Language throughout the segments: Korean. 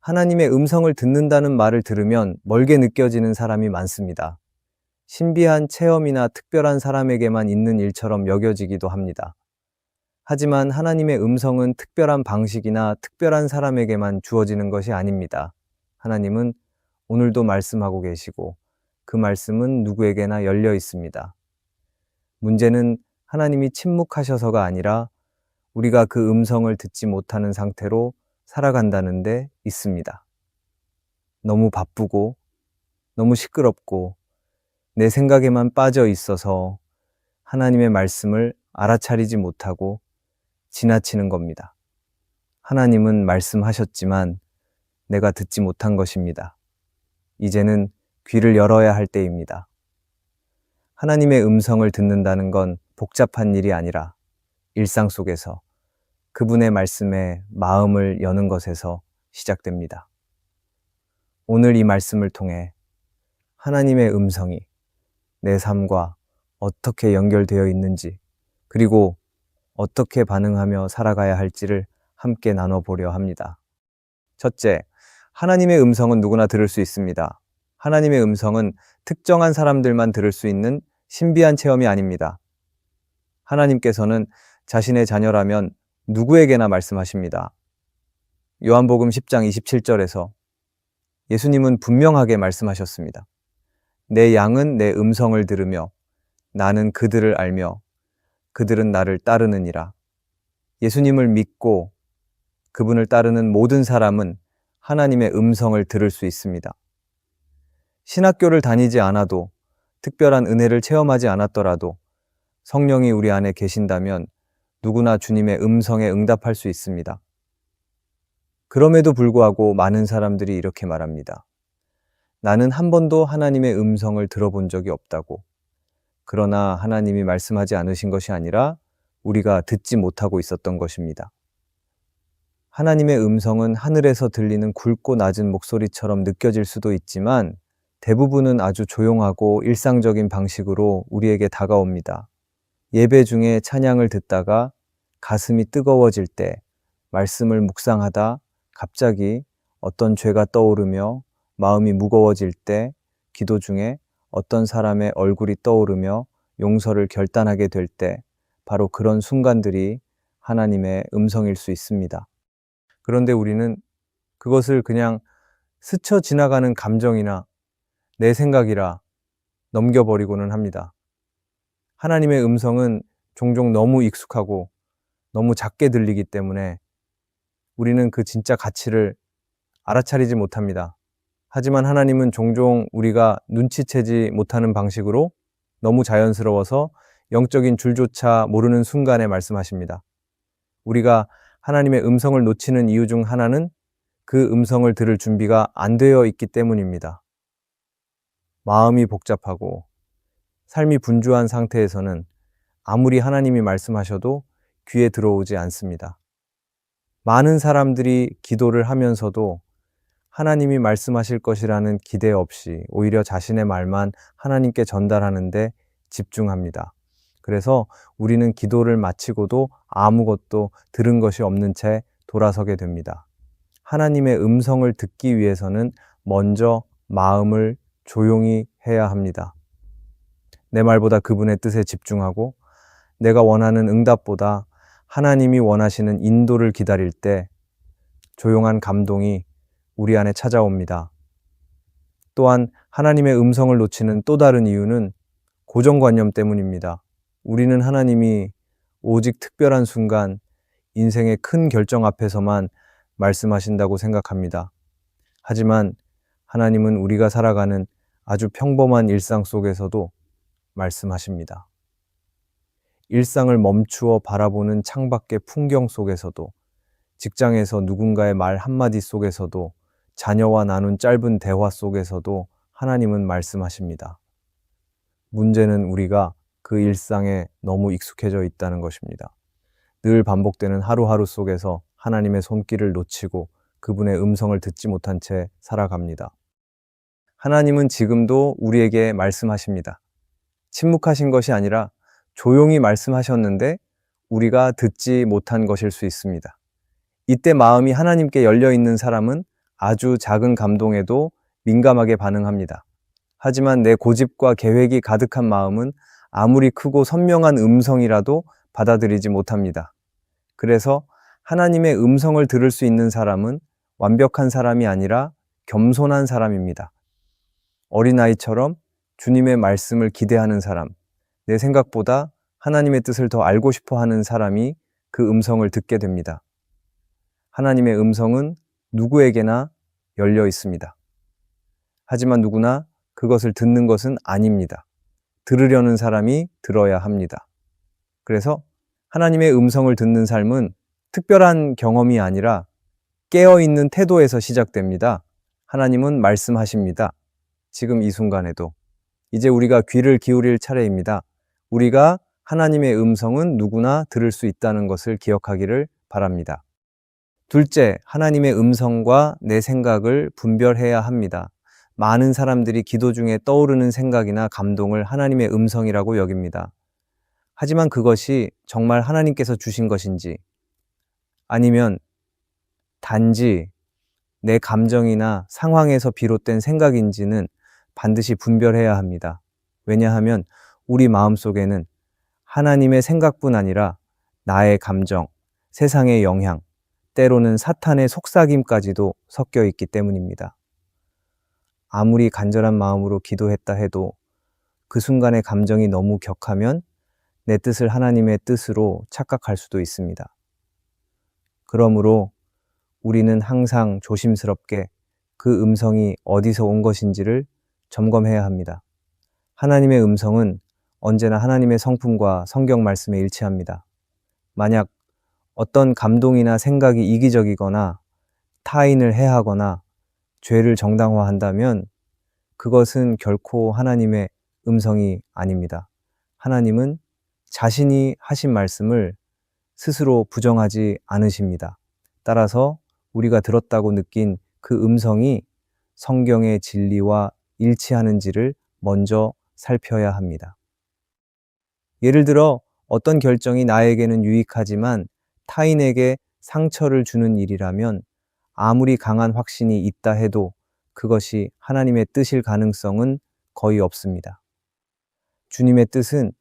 하나님의 음성을 듣는다는 말을 들으면 멀게 느껴지는 사람이 많습니다. 신비한 체험이나 특별한 사람에게만 있는 일처럼 여겨지기도 합니다. 하지만 하나님의 음성은 특별한 방식이나 특별한 사람에게만 주어지는 것이 아닙니다. 하나님은 오늘도 말씀하고 계시고 그 말씀은 누구에게나 열려 있습니다. 문제는 하나님이 침묵하셔서가 아니라 우리가 그 음성을 듣지 못하는 상태로 살아간다는 데 있습니다. 너무 바쁘고 너무 시끄럽고 내 생각에만 빠져 있어서 하나님의 말씀을 알아차리지 못하고 지나치는 겁니다. 하나님은 말씀하셨지만 내가 듣지 못한 것입니다. 이제는 귀를 열어야 할 때입니다. 하나님의 음성을 듣는다는 건 복잡한 일이 아니라 일상 속에서 그분의 말씀에 마음을 여는 것에서 시작됩니다. 오늘 이 말씀을 통해 하나님의 음성이 내 삶과 어떻게 연결되어 있는지, 그리고 어떻게 반응하며 살아가야 할지를 함께 나눠보려 합니다. 첫째, 하나님의 음성은 누구나 들을 수 있습니다. 하나님의 음성은 특정한 사람들만 들을 수 있는 신비한 체험이 아닙니다. 하나님께서는 자신의 자녀라면 누구에게나 말씀하십니다. 요한복음 10장 27절에서 예수님은 분명하게 말씀하셨습니다. 내 양은 내 음성을 들으며 나는 그들을 알며 그들은 나를 따르느니라. 예수님을 믿고 그분을 따르는 모든 사람은 하나님의 음성을 들을 수 있습니다. 신학교를 다니지 않아도, 특별한 은혜를 체험하지 않았더라도 성령이 우리 안에 계신다면 누구나 주님의 음성에 응답할 수 있습니다. 그럼에도 불구하고 많은 사람들이 이렇게 말합니다. 나는 한 번도 하나님의 음성을 들어본 적이 없다고. 그러나 하나님이 말씀하지 않으신 것이 아니라 우리가 듣지 못하고 있었던 것입니다. 하나님의 음성은 하늘에서 들리는 굵고 낮은 목소리처럼 느껴질 수도 있지만 대부분은 아주 조용하고 일상적인 방식으로 우리에게 다가옵니다. 예배 중에 찬양을 듣다가 가슴이 뜨거워질 때, 말씀을 묵상하다 갑자기 어떤 죄가 떠오르며 마음이 무거워질 때, 기도 중에 어떤 사람의 얼굴이 떠오르며 용서를 결단하게 될 때, 바로 그런 순간들이 하나님의 음성일 수 있습니다. 그런데 우리는 그것을 그냥 스쳐 지나가는 감정이나 내 생각이라 넘겨버리고는 합니다. 하나님의 음성은 종종 너무 익숙하고 너무 작게 들리기 때문에 우리는 그 진짜 가치를 알아차리지 못합니다. 하지만 하나님은 종종 우리가 눈치채지 못하는 방식으로 너무 자연스러워서 영적인 줄조차 모르는 순간에 말씀하십니다. 우리가 하나님의 음성을 놓치는 이유 중 하나는 그 음성을 들을 준비가 안 되어 있기 때문입니다. 마음이 복잡하고 삶이 분주한 상태에서는 아무리 하나님이 말씀하셔도 귀에 들어오지 않습니다. 많은 사람들이 기도를 하면서도 하나님이 말씀하실 것이라는 기대 없이 오히려 자신의 말만 하나님께 전달하는데 집중합니다. 그래서 우리는 기도를 마치고도 아무것도 들은 것이 없는 채 돌아서게 됩니다. 하나님의 음성을 듣기 위해서는 먼저 마음을 조용히 해야 합니다. 내 말보다 그분의 뜻에 집중하고 내가 원하는 응답보다 하나님이 원하시는 인도를 기다릴 때 조용한 감동이 우리 안에 찾아옵니다. 또한 하나님의 음성을 놓치는 또 다른 이유는 고정관념 때문입니다. 우리는 하나님이 오직 특별한 순간, 인생의 큰 결정 앞에서만 말씀하신다고 생각합니다. 하지만 하나님은 우리가 살아가는 아주 평범한 일상 속에서도 말씀하십니다. 일상을 멈추어 바라보는 창밖의 풍경 속에서도, 직장에서 누군가의 말 한마디 속에서도, 자녀와 나눈 짧은 대화 속에서도 하나님은 말씀하십니다. 문제는 우리가 그 일상에 너무 익숙해져 있다는 것입니다. 늘 반복되는 하루하루 속에서 하나님의 손길을 놓치고 그분의 음성을 듣지 못한 채 살아갑니다. 하나님은 지금도 우리에게 말씀하십니다. 침묵하신 것이 아니라 조용히 말씀하셨는데 우리가 듣지 못한 것일 수 있습니다. 이때 마음이 하나님께 열려 있는 사람은 아주 작은 감동에도 민감하게 반응합니다. 하지만 내 고집과 계획이 가득한 마음은 아무리 크고 선명한 음성이라도 받아들이지 못합니다. 그래서 하나님의 음성을 들을 수 있는 사람은 완벽한 사람이 아니라 겸손한 사람입니다. 어린아이처럼 주님의 말씀을 기대하는 사람, 내 생각보다 하나님의 뜻을 더 알고 싶어 하는 사람이 그 음성을 듣게 됩니다. 하나님의 음성은 누구에게나 열려 있습니다. 하지만 누구나 그것을 듣는 것은 아닙니다. 들으려는 사람이 들어야 합니다. 그래서 하나님의 음성을 듣는 삶은 특별한 경험이 아니라 깨어있는 태도에서 시작됩니다. 하나님은 말씀하십니다. 지금 이 순간에도. 이제 우리가 귀를 기울일 차례입니다. 우리가 하나님의 음성은 누구나 들을 수 있다는 것을 기억하기를 바랍니다. 둘째, 하나님의 음성과 내 생각을 분별해야 합니다. 많은 사람들이 기도 중에 떠오르는 생각이나 감동을 하나님의 음성이라고 여깁니다. 하지만 그것이 정말 하나님께서 주신 것인지, 아니면 단지 내 감정이나 상황에서 비롯된 생각인지는 반드시 분별해야 합니다. 왜냐하면 우리 마음속에는 하나님의 생각뿐 아니라 나의 감정, 세상의 영향, 때로는 사탄의 속삭임까지도 섞여 있기 때문입니다. 아무리 간절한 마음으로 기도했다 해도 그 순간의 감정이 너무 격하면 내 뜻을 하나님의 뜻으로 착각할 수도 있습니다. 그러므로 우리는 항상 조심스럽게 그 음성이 어디서 온 것인지를 점검해야 합니다. 하나님의 음성은 언제나 하나님의 성품과 성경 말씀에 일치합니다. 만약 어떤 감동이나 생각이 이기적이거나 타인을 해하거나 죄를 정당화한다면 그것은 결코 하나님의 음성이 아닙니다. 하나님은 자신이 하신 말씀을 스스로 부정하지 않으십니다. 따라서 우리가 들었다고 느낀 그 음성이 성경의 진리와 일치하는지를 먼저 살펴야 합니다. 예를 들어 어떤 결정이 나에게는 유익하지만 타인에게 상처를 주는 일이라면 아무리 강한 확신이 있다 해도 그것이 하나님의 뜻일 가능성은 거의 없습니다. 주님의 뜻은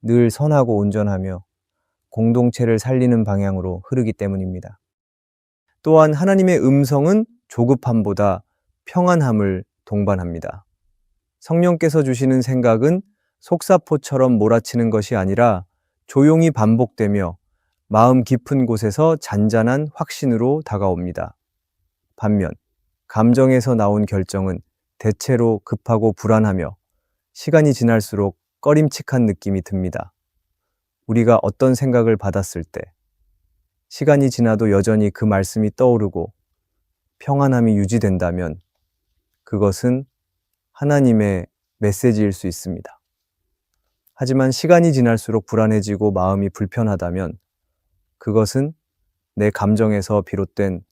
늘 선하고 온전하며 공동체를 살리는 방향으로 흐르기 때문입니다. 또한 하나님의 음성은 조급함보다 평안함을 동반합니다. 성령께서 주시는 생각은 속사포처럼 몰아치는 것이 아니라 조용히 반복되며 마음 깊은 곳에서 잔잔한 확신으로 다가옵니다. 반면 감정에서 나온 결정은 대체로 급하고 불안하며 시간이 지날수록 꺼림칙한 느낌이 듭니다. 우리가 어떤 생각을 받았을 때 시간이 지나도 여전히 그 말씀이 떠오르고 평안함이 유지된다면 그것은 하나님의 메시지일 수 있습니다. 하지만 시간이 지날수록 불안해지고 마음이 불편하다면 그것은 내 감정에서 비롯된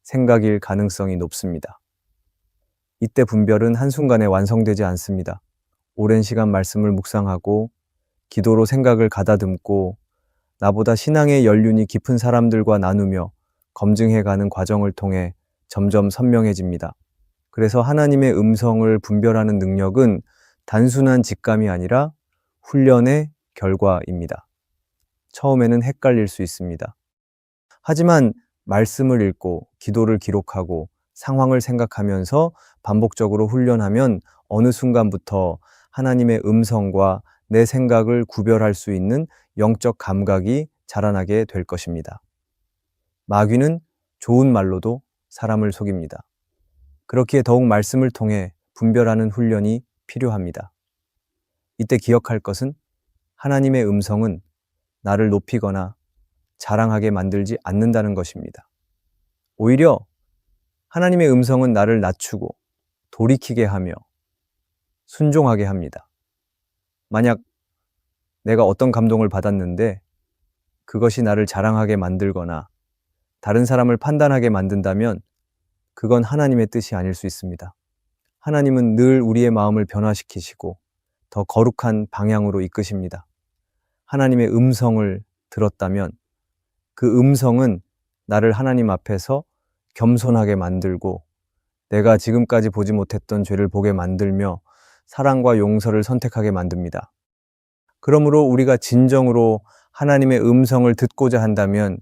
생각일 가능성이 높습니다. 이때 분별은 한순간에 완성되지 않습니다. 오랜 시간 말씀을 묵상하고 기도로 생각을 가다듬고 나보다 신앙의 연륜이 깊은 사람들과 나누며 검증해가는 과정을 통해 점점 선명해집니다. 그래서 하나님의 음성을 분별하는 능력은 단순한 직감이 아니라 훈련의 결과입니다. 처음에는 헷갈릴 수 있습니다. 하지만 말씀을 읽고 기도를 기록하고 상황을 생각하면서 반복적으로 훈련하면 어느 순간부터 하나님의 음성과 내 생각을 구별할 수 있는 영적 감각이 자라나게 될 것입니다. 마귀는 좋은 말로도 사람을 속입니다. 그렇기에 더욱 말씀을 통해 분별하는 훈련이 필요합니다. 이때 기억할 것은 하나님의 음성은 나를 높이거나 자랑하게 만들지 않는다는 것입니다. 오히려 하나님의 음성은 나를 낮추고 돌이키게 하며 순종하게 합니다. 만약 내가 어떤 감동을 받았는데 그것이 나를 자랑하게 만들거나 다른 사람을 판단하게 만든다면 그건 하나님의 뜻이 아닐 수 있습니다. 하나님은 늘 우리의 마음을 변화시키시고 더 거룩한 방향으로 이끄십니다. 하나님의 음성을 들었다면 그 음성은 나를 하나님 앞에서 겸손하게 만들고 내가 지금까지 보지 못했던 죄를 보게 만들며 사랑과 용서를 선택하게 만듭니다. 그러므로 우리가 진정으로 하나님의 음성을 듣고자 한다면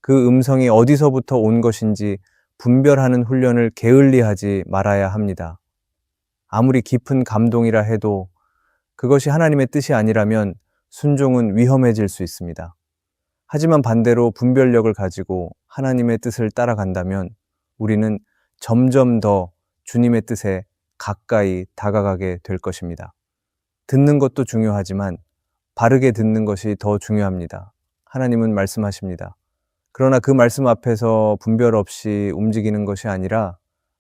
그 음성이 어디서부터 온 것인지 분별하는 훈련을 게을리하지 말아야 합니다. 아무리 깊은 감동이라 해도 그것이 하나님의 뜻이 아니라면 순종은 위험해질 수 있습니다. 하지만 반대로 분별력을 가지고 하나님의 뜻을 따라간다면 우리는 점점 더 주님의 뜻에 가까이 다가가게 될 것입니다. 듣는 것도 중요하지만 바르게 듣는 것이 더 중요합니다. 하나님은 말씀하십니다. 그러나 그 말씀 앞에서 분별 없이 움직이는 것이 아니라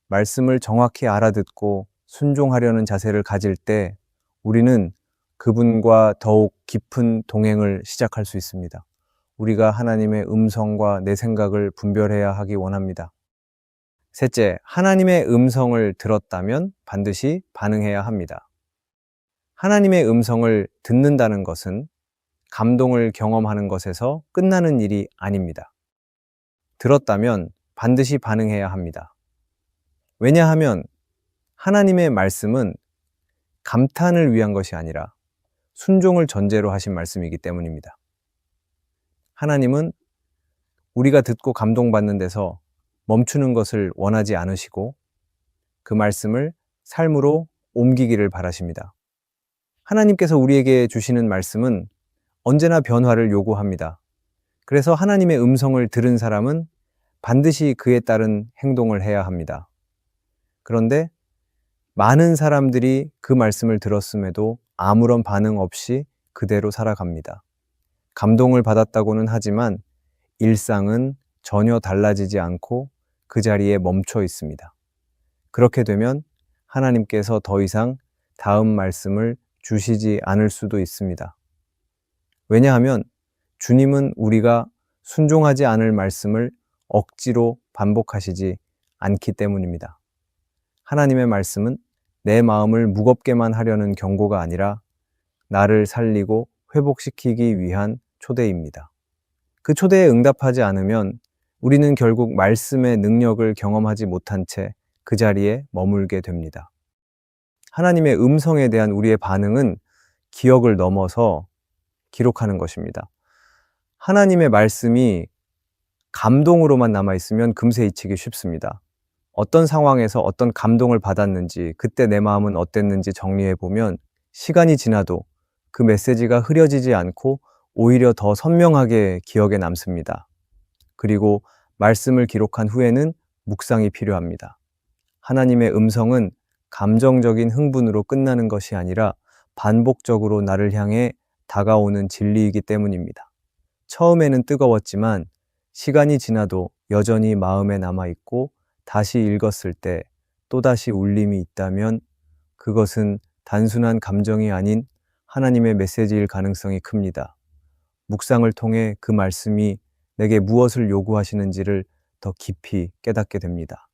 말씀을 정확히 알아듣고 순종하려는 자세를 가질 때 우리는 그분과 더욱 깊은 동행을 시작할 수 있습니다. 우리가 하나님의 음성과 내 생각을 분별해야 하기 원합니다. 셋째, 하나님의 음성을 들었다면 반드시 반응해야 합니다. 하나님의 음성을 듣는다는 것은 감동을 경험하는 것에서 끝나는 일이 아닙니다. 들었다면 반드시 반응해야 합니다. 왜냐하면 하나님의 말씀은 감탄을 위한 것이 아니라 순종을 전제로 하신 말씀이기 때문입니다. 하나님은 우리가 듣고 감동받는 데서 멈추는 것을 원하지 않으시고 그 말씀을 삶으로 옮기기를 바라십니다. 하나님께서 우리에게 주시는 말씀은 언제나 변화를 요구합니다. 그래서 하나님의 음성을 들은 사람은 반드시 그에 따른 행동을 해야 합니다. 그런데 많은 사람들이 그 말씀을 들었음에도 아무런 반응 없이 그대로 살아갑니다. 감동을 받았다고는 하지만 일상은 전혀 달라지지 않고 그 자리에 멈춰 있습니다. 그렇게 되면 하나님께서 더 이상 다음 말씀을 주시지 않을 수도 있습니다. 왜냐하면 주님은 우리가 순종하지 않을 말씀을 억지로 반복하시지 않기 때문입니다. 하나님의 말씀은 내 마음을 무겁게만 하려는 경고가 아니라 나를 살리고 회복시키기 위한 초대입니다. 그 초대에 응답하지 않으면 우리는 결국 말씀의 능력을 경험하지 못한 채 그 자리에 머물게 됩니다. 하나님의 음성에 대한 우리의 반응은 기억을 넘어서 기록하는 것입니다. 하나님의 말씀이 감동으로만 남아있으면 금세 잊히기 쉽습니다. 어떤 상황에서 어떤 감동을 받았는지, 그때 내 마음은 어땠는지 정리해보면 시간이 지나도 그 메시지가 흐려지지 않고 오히려 더 선명하게 기억에 남습니다. 그리고 말씀을 기록한 후에는 묵상이 필요합니다. 하나님의 음성은 감정적인 흥분으로 끝나는 것이 아니라 반복적으로 나를 향해 다가오는 진리이기 때문입니다. 처음에는 뜨거웠지만 시간이 지나도 여전히 마음에 남아있고 다시 읽었을 때 또다시 울림이 있다면 그것은 단순한 감정이 아닌 하나님의 메시지일 가능성이 큽니다. 묵상을 통해 그 말씀이 내게 무엇을 요구하시는지를 더 깊이 깨닫게 됩니다.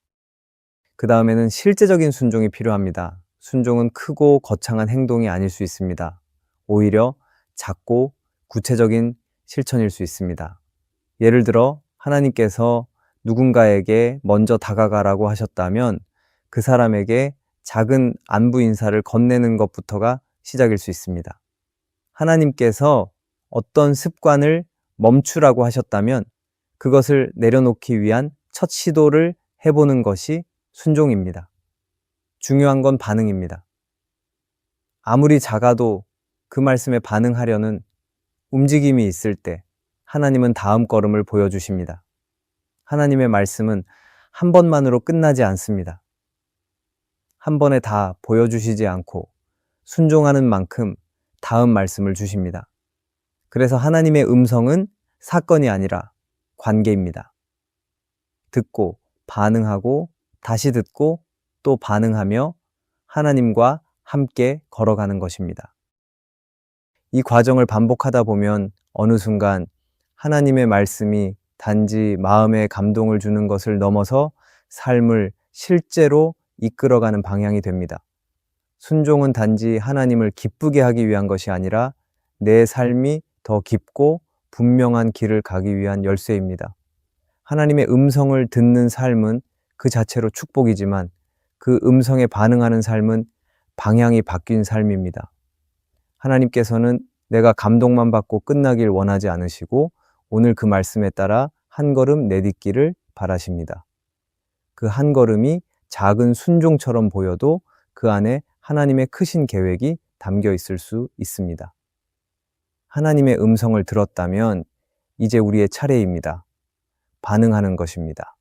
그 다음에는 실제적인 순종이 필요합니다. 순종은 크고 거창한 행동이 아닐 수 있습니다. 오히려 작고 구체적인 실천일 수 있습니다. 예를 들어 하나님께서 누군가에게 먼저 다가가라고 하셨다면 그 사람에게 작은 안부 인사를 건네는 것부터가 시작일 수 있습니다. 하나님께서 어떤 습관을 멈추라고 하셨다면 그것을 내려놓기 위한 첫 시도를 해보는 것이 순종입니다. 중요한 건 반응입니다. 아무리 작아도 그 말씀에 반응하려는 움직임이 있을 때 하나님은 다음 걸음을 보여주십니다. 하나님의 말씀은 한 번만으로 끝나지 않습니다. 한 번에 다 보여주시지 않고 순종하는 만큼 다음 말씀을 주십니다. 그래서 하나님의 음성은 사건이 아니라 관계입니다. 듣고 반응하고 다시 듣고 또 반응하며 하나님과 함께 걸어가는 것입니다. 이 과정을 반복하다 보면 어느 순간 하나님의 말씀이 단지 마음에 감동을 주는 것을 넘어서 삶을 실제로 이끌어가는 방향이 됩니다. 순종은 단지 하나님을 기쁘게 하기 위한 것이 아니라 내 삶이 더 깊고 분명한 길을 가기 위한 열쇠입니다. 하나님의 음성을 듣는 삶은 그 자체로 축복이지만 그 음성에 반응하는 삶은 방향이 바뀐 삶입니다. 하나님께서는 내가 감동만 받고 끝나길 원하지 않으시고 오늘 그 말씀에 따라 한 걸음 내딛기를 바라십니다. 그 한 걸음이 작은 순종처럼 보여도 그 안에 하나님의 크신 계획이 담겨 있을 수 있습니다. 하나님의 음성을 들었다면 이제 우리의 차례입니다. 반응하는 것입니다.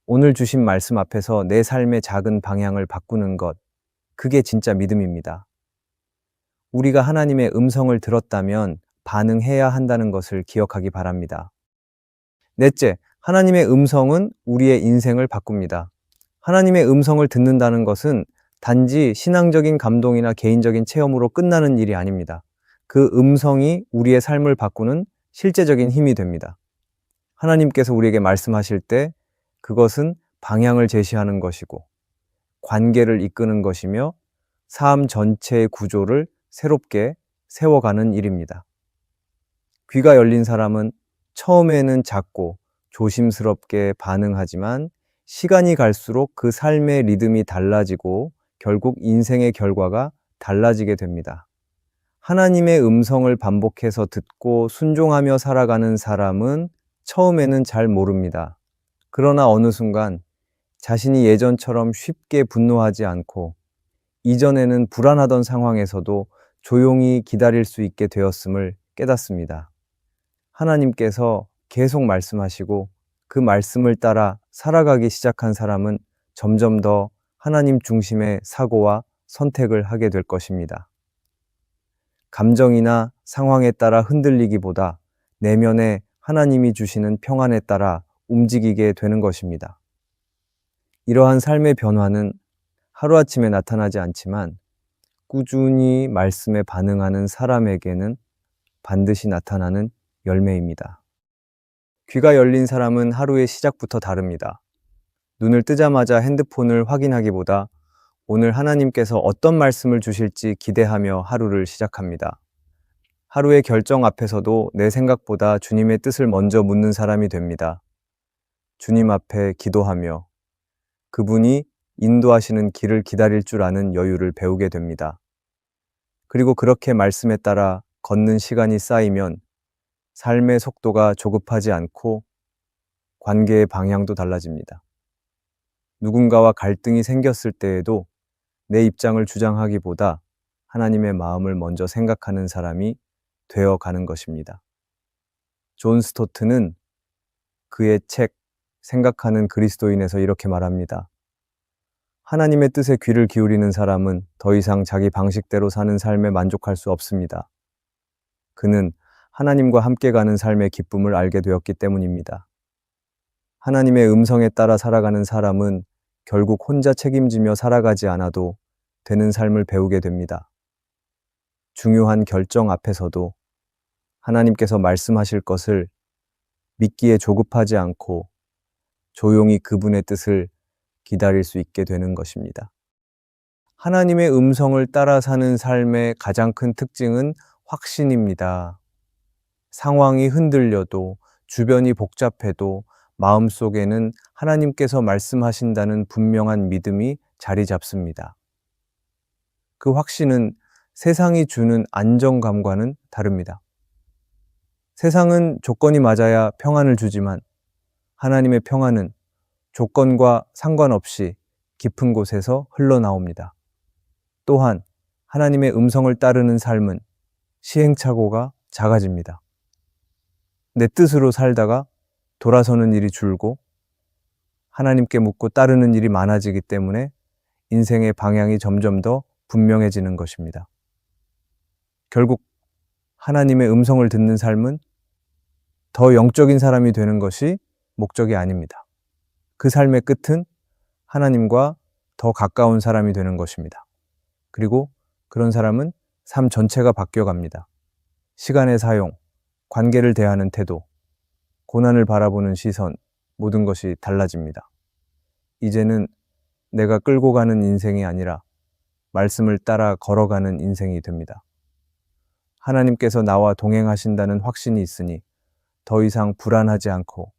오늘 주신 말씀 앞에서 내 삶의 작은 방향을 바꾸는 것, 그게 진짜 믿음입니다. 우리가 하나님의 음성을 들었다면 반응해야 한다는 것을 기억하기 바랍니다. 넷째, 하나님의 음성은 우리의 인생을 바꿉니다. 하나님의 음성을 듣는다는 것은 단지 신앙적인 감동이나 개인적인 체험으로 끝나는 일이 아닙니다. 그 음성이 우리의 삶을 바꾸는 실제적인 힘이 됩니다. 하나님께서 우리에게 말씀하실 때 그것은 방향을 제시하는 것이고 관계를 이끄는 것이며 삶 전체의 구조를 새롭게 세워가는 일입니다. 귀가 열린 사람은 처음에는 작고 조심스럽게 반응하지만 시간이 갈수록 그 삶의 리듬이 달라지고 결국 인생의 결과가 달라지게 됩니다. 하나님의 음성을 반복해서 듣고 순종하며 살아가는 사람은 처음에는 잘 모릅니다. 그러나 어느 순간 자신이 예전처럼 쉽게 분노하지 않고 이전에는 불안하던 상황에서도 조용히 기다릴 수 있게 되었음을 깨닫습니다. 하나님께서 계속 말씀하시고 그 말씀을 따라 살아가기 시작한 사람은 점점 더 하나님 중심의 사고와 선택을 하게 될 것입니다. 감정이나 상황에 따라 흔들리기보다 내면에 하나님이 주시는 평안에 따라 움직이게 되는 것입니다. 이러한 삶의 변화는 하루아침에 나타나지 않지만 꾸준히 말씀에 반응하는 사람에게는 반드시 나타나는 열매입니다. 귀가 열린 사람은 하루의 시작부터 다릅니다. 눈을 뜨자마자 핸드폰을 확인하기보다 오늘 하나님께서 어떤 말씀을 주실지 기대하며 하루를 시작합니다. 하루의 결정 앞에서도 내 생각보다 주님의 뜻을 먼저 묻는 사람이 됩니다. 주님 앞에 기도하며 그분이 인도하시는 길을 기다릴 줄 아는 여유를 배우게 됩니다. 그리고 그렇게 말씀에 따라 걷는 시간이 쌓이면 삶의 속도가 조급하지 않고 관계의 방향도 달라집니다. 누군가와 갈등이 생겼을 때에도 내 입장을 주장하기보다 하나님의 마음을 먼저 생각하는 사람이 되어 가는 것입니다. 존 스토트는 그의 책 생각하는 그리스도인에서 이렇게 말합니다. 하나님의 뜻에 귀를 기울이는 사람은 더 이상 자기 방식대로 사는 삶에 만족할 수 없습니다. 그는 하나님과 함께 가는 삶의 기쁨을 알게 되었기 때문입니다. 하나님의 음성에 따라 살아가는 사람은 결국 혼자 책임지며 살아가지 않아도 되는 삶을 배우게 됩니다. 중요한 결정 앞에서도 하나님께서 말씀하실 것을 믿기에 조급하지 않고 조용히 그분의 뜻을 기다릴 수 있게 되는 것입니다. 하나님의 음성을 따라 사는 삶의 가장 큰 특징은 확신입니다. 상황이 흔들려도 주변이 복잡해도 마음속에는 하나님께서 말씀하신다는 분명한 믿음이 자리 잡습니다. 그 확신은 세상이 주는 안정감과는 다릅니다. 세상은 조건이 맞아야 평안을 주지만 하나님의 평안은 조건과 상관없이 깊은 곳에서 흘러나옵니다. 또한 하나님의 음성을 따르는 삶은 시행착오가 작아집니다. 내 뜻으로 살다가 돌아서는 일이 줄고 하나님께 묻고 따르는 일이 많아지기 때문에 인생의 방향이 점점 더 분명해지는 것입니다. 결국 하나님의 음성을 듣는 삶은 더 영적인 사람이 되는 것이 목적이 아닙니다. 그 삶의 끝은 하나님과 더 가까운 사람이 되는 것입니다. 그리고 그런 사람은 삶 전체가 바뀌어갑니다. 시간의 사용, 관계를 대하는 태도, 고난을 바라보는 시선, 모든 것이 달라집니다. 이제는 내가 끌고 가는 인생이 아니라 말씀을 따라 걸어가는 인생이 됩니다. 하나님께서 나와 동행하신다는 확신이 있으니 더 이상 불안하지 않고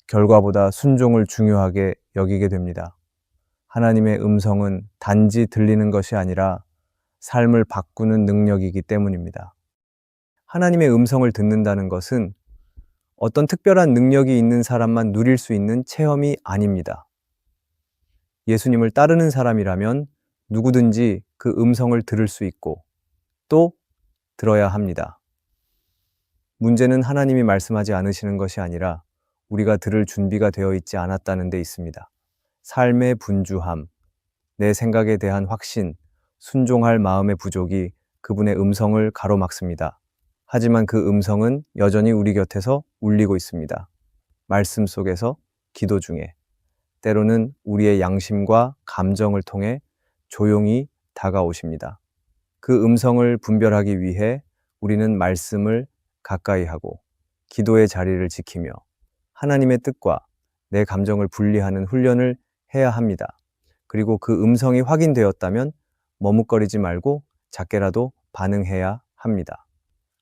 결과보다 순종을 중요하게 여기게 됩니다. 하나님의 음성은 단지 들리는 것이 아니라 삶을 바꾸는 능력이기 때문입니다. 하나님의 음성을 듣는다는 것은 어떤 특별한 능력이 있는 사람만 누릴 수 있는 체험이 아닙니다. 예수님을 따르는 사람이라면 누구든지 그 음성을 들을 수 있고 또 들어야 합니다. 문제는 하나님이 말씀하지 않으시는 것이 아니라 우리가 들을 준비가 되어 있지 않았다는 데 있습니다. 삶의 분주함, 내 생각에 대한 확신, 순종할 마음의 부족이 그분의 음성을 가로막습니다. 하지만 그 음성은 여전히 우리 곁에서 울리고 있습니다. 말씀 속에서, 기도 중에, 때로는 우리의 양심과 감정을 통해 조용히 다가오십니다. 그 음성을 분별하기 위해 우리는 말씀을 가까이 하고 기도의 자리를 지키며 하나님의 뜻과 내 감정을 분리하는 훈련을 해야 합니다. 그리고 그 음성이 확인되었다면 머뭇거리지 말고 작게라도 반응해야 합니다.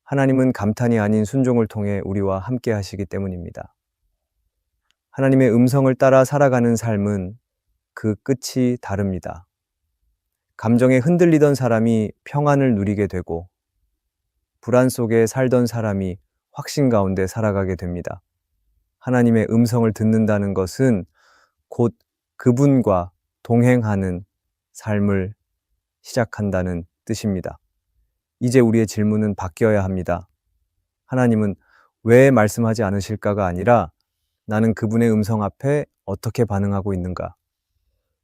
하나님은 감탄이 아닌 순종을 통해 우리와 함께 하시기 때문입니다. 하나님의 음성을 따라 살아가는 삶은 그 끝이 다릅니다. 감정에 흔들리던 사람이 평안을 누리게 되고 불안 속에 살던 사람이 확신 가운데 살아가게 됩니다. 하나님의 음성을 듣는다는 것은 곧 그분과 동행하는 삶을 시작한다는 뜻입니다. 이제 우리의 질문은 바뀌어야 합니다. 하나님은 왜 말씀하지 않으실까가 아니라 나는 그분의 음성 앞에 어떻게 반응하고 있는가?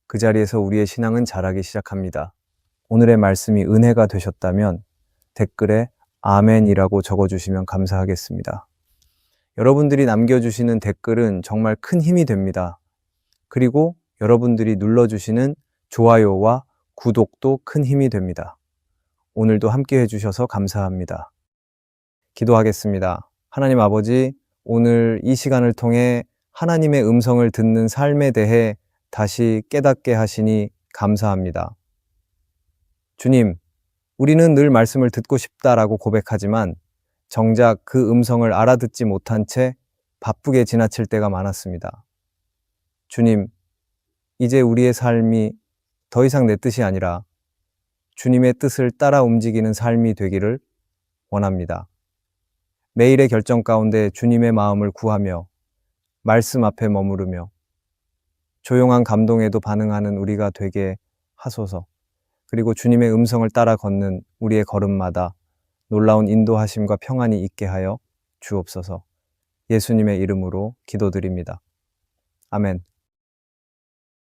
그 자리에서 우리의 신앙은 자라기 시작합니다. 오늘의 말씀이 은혜가 되셨다면 댓글에 아멘이라고 적어주시면 감사하겠습니다. 여러분들이 남겨주시는 댓글은 정말 큰 힘이 됩니다. 그리고 여러분들이 눌러주시는 좋아요와 구독도 큰 힘이 됩니다. 오늘도 함께 해주셔서 감사합니다. 기도하겠습니다. 하나님 아버지, 오늘 이 시간을 통해 하나님의 음성을 듣는 삶에 대해 다시 깨닫게 하시니 감사합니다. 주님, 우리는 늘 말씀을 듣고 싶다라고 고백하지만 정작 그 음성을 알아듣지 못한 채 바쁘게 지나칠 때가 많았습니다. 주님, 이제 우리의 삶이 더 이상 내 뜻이 아니라 주님의 뜻을 따라 움직이는 삶이 되기를 원합니다. 매일의 결정 가운데 주님의 마음을 구하며 말씀 앞에 머무르며 조용한 감동에도 반응하는 우리가 되게 하소서. 그리고 주님의 음성을 따라 걷는 우리의 걸음마다 놀라운 인도하심과 평안이 있게 하여 주옵소서. 예수님의 이름으로 기도드립니다. 아멘.